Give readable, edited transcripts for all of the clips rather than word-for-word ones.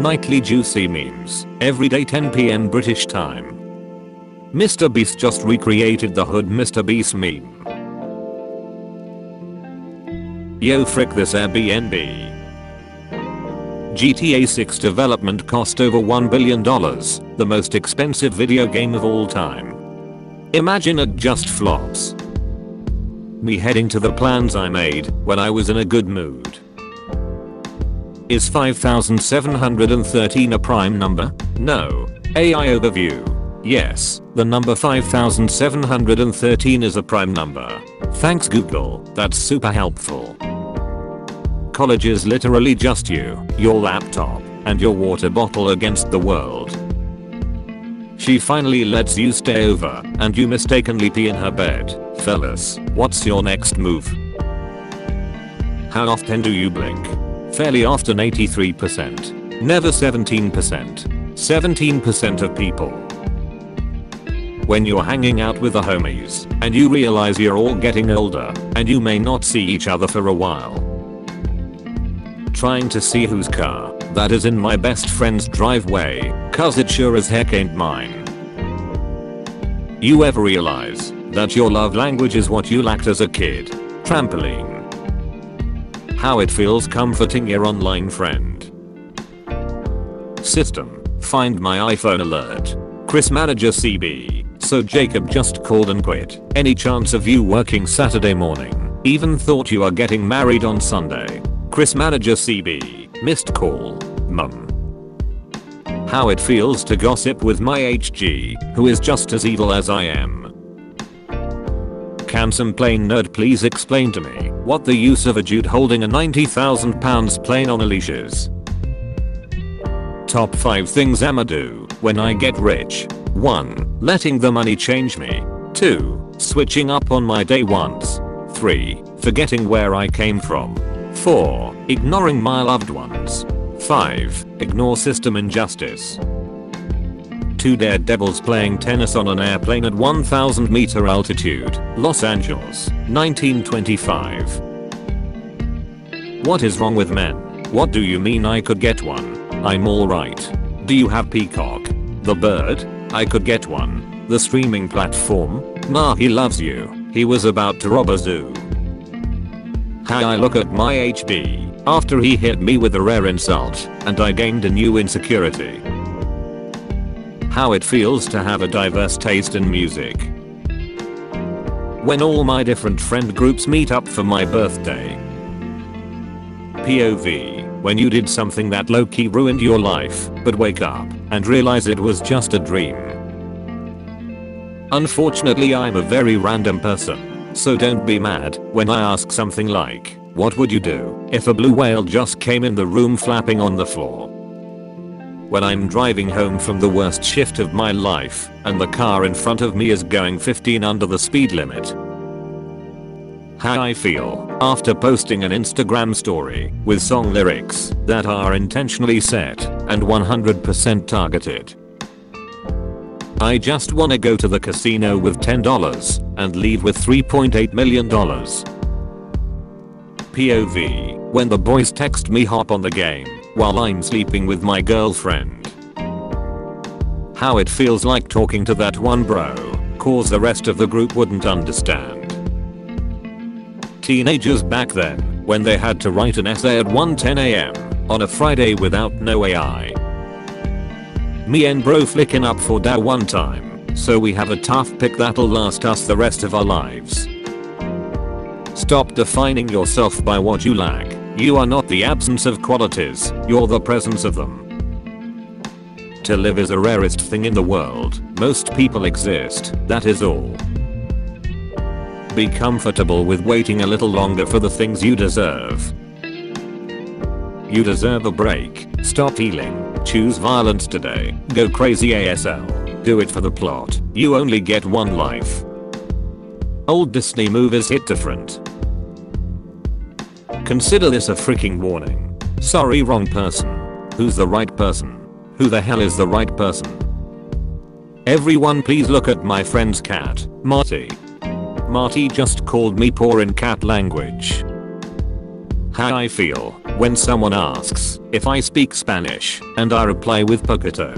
Nightly juicy memes. Every day 10 PM British time. Mr. Beast just recreated the hood Mr. Beast meme. Yo frick this Airbnb. GTA 6 development cost over $1 billion, the most expensive video game of all time. Imagine it just flops. Me heading to the plans I made when I was in a good mood. Is 5713 a prime number? No. AI overview. Yes, the number 5713 is a prime number. Thanks Google, that's super helpful. College is literally just you, your laptop, and your water bottle against the world. She finally lets you stay over, and you mistakenly pee in her bed. Fellas, what's your next move? How often do you blink? Fairly often 83%. Never 17%. 17% of people. When you're hanging out with the homies, and you realize you're all getting older, and you may not see each other for a while. Trying to see whose car that is in my best friend's driveway, cause it sure as heck ain't mine. You ever realize that your love language is what you lacked as a kid? Trampoline. How it feels comforting your online friend. System, find my iPhone alert. Chris manager CB, so Jacob just called and quit. Any chance of you working Saturday morning? Even thought you are getting married on Sunday. Chris manager CB, missed call, mum. How it feels to gossip with my HG, who is just as evil as I am. Can some plane nerd please explain to me what the use of a dude holding a 90,000 pounds plane on a leash is? Top 5 things I'ma do when I get rich. 1. Letting the money change me. 2. Switching up on my day once. 3. Forgetting where I came from. 4. Ignoring my loved ones. 5. Ignore system injustice. 2 daredevils playing tennis on an airplane at 1,000 meter altitude, Los Angeles, 1925. What is wrong with men? What do you mean I could get one? I'm alright. Do you have Peacock? The bird? I could get one. The streaming platform? Nah, he loves you. He was about to rob a zoo. How I look at my HB after he hit me with a rare insult and I gained a new insecurity. How it feels to have a diverse taste in music. When all my different friend groups meet up for my birthday. POV, when you did something that low-key ruined your life, but wake up and realize it was just a dream. Unfortunately I'm a very random person. So don't be mad when I ask something like, what would you do if a blue whale just came in the room flapping on the floor? When I'm driving home from the worst shift of my life and the car in front of me is going 15 under the speed limit. How I feel after posting an Instagram story with song lyrics that are intentionally set and 100% targeted. I just wanna go to the casino with $10 and leave with $3.8 million. POV, when the boys text me hop on the game while I'm sleeping with my girlfriend. How it feels like talking to that one bro, cause the rest of the group wouldn't understand. Teenagers back then, when they had to write an essay at 1:10 AM on a Friday without no AI. Me and bro flicking up for that one time, so we have a tough pick that'll last us the rest of our lives. Stop defining yourself by what you lack. You are not the absence of qualities, you're the presence of them. To live is the rarest thing in the world. Most people exist, that is all. Be comfortable with waiting a little longer for the things you deserve. You deserve a break. Stop healing. Choose violence today. Go crazy ASL. Do it for the plot. You only get one life. Old Disney movies hit different. Consider this a freaking warning. Sorry, wrong person. Who's the right person? Who the hell is the right person? Everyone please look at my friend's cat, Marty. Marty just called me poor in cat language. How I feel when someone asks if I speak Spanish, and I reply with poquito.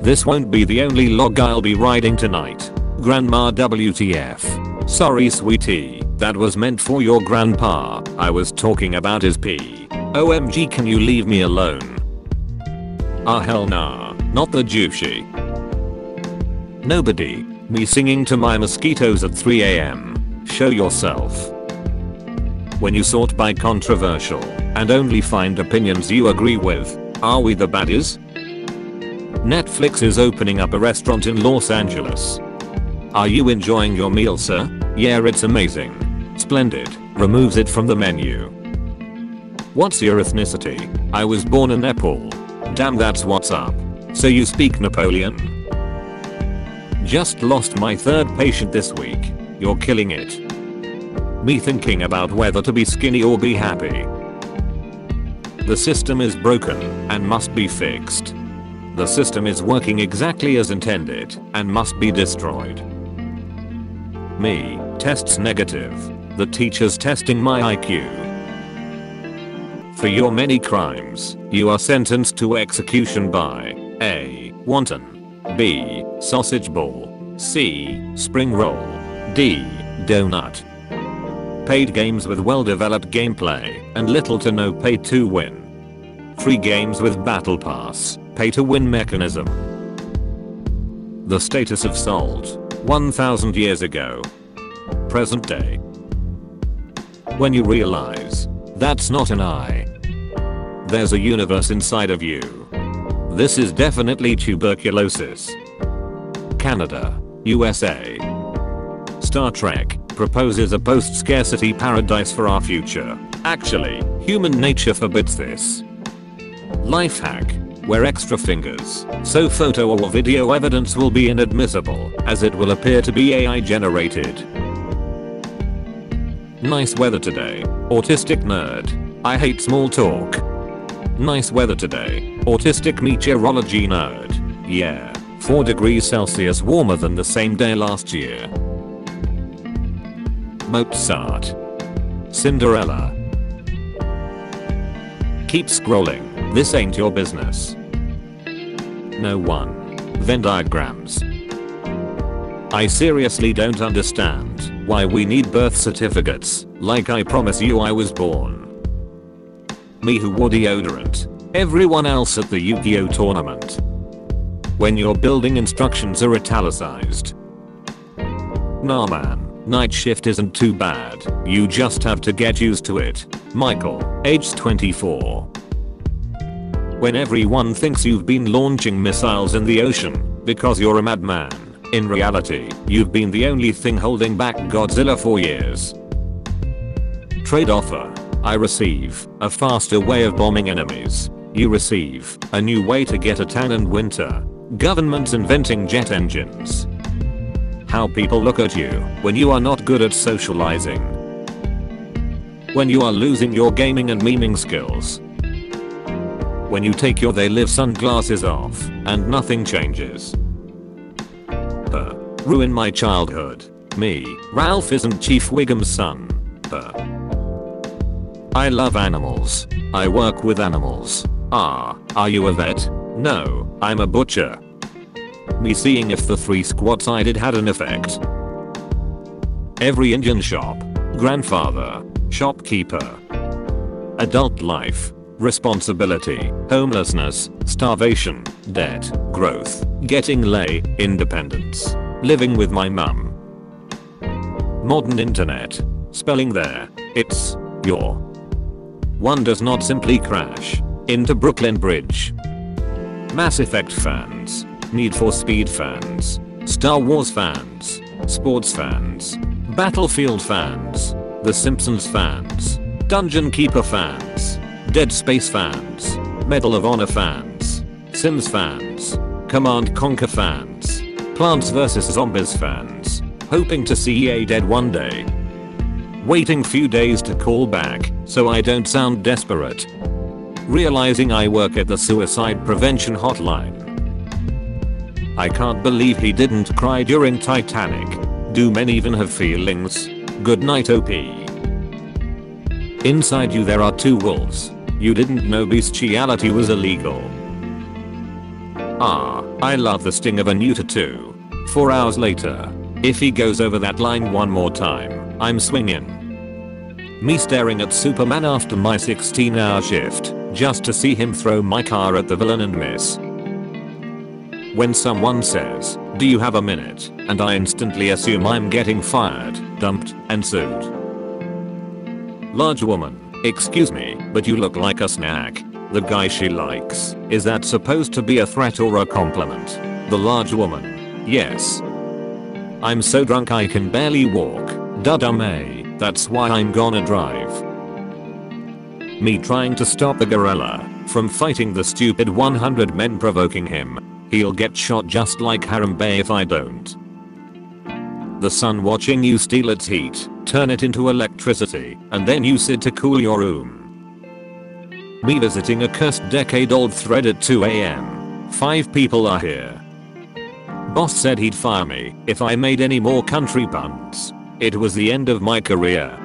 This won't be the only log I'll be writing tonight. Grandma WTF. Sorry sweetie, that was meant for your grandpa. I was talking about his pee. OMG, can you leave me alone? Ah hell nah, not the douchey. Nobody. Me singing to my mosquitoes at 3 AM. Show yourself. When you sort by controversial and only find opinions you agree with, are we the baddies? Netflix is opening up a restaurant in Los Angeles. Are you enjoying your meal, sir? Yeah, it's amazing. Splendid. Removes it from the menu. What's your ethnicity? I was born in Nepal. Damn, that's what's up. So you speak Napoleon? Just lost my third patient this week. You're killing it. Me thinking about whether to be skinny or be happy. The system is broken and must be fixed. The system is working exactly as intended and must be destroyed. Me, tests negative. The teacher's testing my IQ. For your many crimes, you are sentenced to execution by A. Wanton, B. Sausage ball, C. Spring roll, D. Donut. Paid games with well-developed gameplay and little to no pay to win. Free games with battle pass, pay to win mechanism. The status of salt, 1000 years ago. Present day. When you realize that's not an eye. There's a universe inside of you. This is definitely tuberculosis. Canada, USA. Star Trek proposes a post-scarcity paradise for our future. Actually, human nature forbids this. Life hack. Wear extra fingers, so photo or video evidence will be inadmissible, as it will appear to be AI generated. Nice weather today. Autistic nerd. I hate small talk. Nice weather today. Autistic meteorology nerd. Yeah, 4 degrees Celsius warmer than the same day last year. Mozart. Cinderella. Keep scrolling. This ain't your business. No one. Venn diagrams. I seriously don't understand why we need birth certificates, like I promise you I was born. Me who wore deodorant. Everyone else at the Yu-Gi-Oh tournament. When your building instructions are italicized. Nah man, night shift isn't too bad, you just have to get used to it. Michael, age 24. When everyone thinks you've been launching missiles in the ocean because you're a madman, in reality, you've been the only thing holding back Godzilla for years. Trade offer. I receive a faster way of bombing enemies. You receive a new way to get a tan in winter. Governments inventing jet engines. How people look at you when you are not good at socializing. When you are losing your gaming and memeing skills. When you take your they live sunglasses off and nothing changes. Ruin my childhood. Me, Ralph isn't Chief Wiggum's son. I love animals. I work with animals. Are you a vet? No, I'm a butcher. Me seeing if the 3 squats I did had an effect. Every Indian shop. Grandfather. Shopkeeper. Adult life. Responsibility. Homelessness. Starvation. Debt. Growth. Getting lay. Independence. Living with my mum. Modern internet. Spelling there. It's your. One does not simply crash into Brooklyn Bridge. Mass Effect fans. Need for Speed fans. Star Wars fans. Sports fans. Battlefield fans. The Simpsons fans. Dungeon Keeper fans. Dead Space fans. Medal of Honor fans. Sims fans. Command Conquer fans. Plants vs Zombies fans. Hoping to see EA dead one day. Waiting few days to call back so I don't sound desperate. Realizing I work at the suicide prevention hotline. I can't believe he didn't cry during Titanic. Do men even have feelings? Good night OP. Inside you there are 2 wolves. You didn't know bestiality was illegal. Ah, I love the sting of a neuter too. 4 hours later. If he goes over that line one more time, I'm swinging. Me staring at Superman after my 16-hour shift, just to see him throw my car at the villain and miss. When someone says, "Do you have a minute?" and I instantly assume I'm getting fired, dumped, and sued. Large woman, excuse me, but you look like a snack. The guy she likes, is that supposed to be a threat or a compliment? The large woman, yes. I'm so drunk I can barely walk, duh-dummy, that's why I'm gonna drive. Me trying to stop the gorilla from fighting the stupid 100 men provoking him. He'll get shot just like Harambe if I don't. The sun watching you steal its heat, turn it into electricity, and then use it to cool your room. Me visiting a cursed decade-old thread at 2 AM. 5 people are here. Boss said he'd fire me if I made any more country puns. It was the end of my career.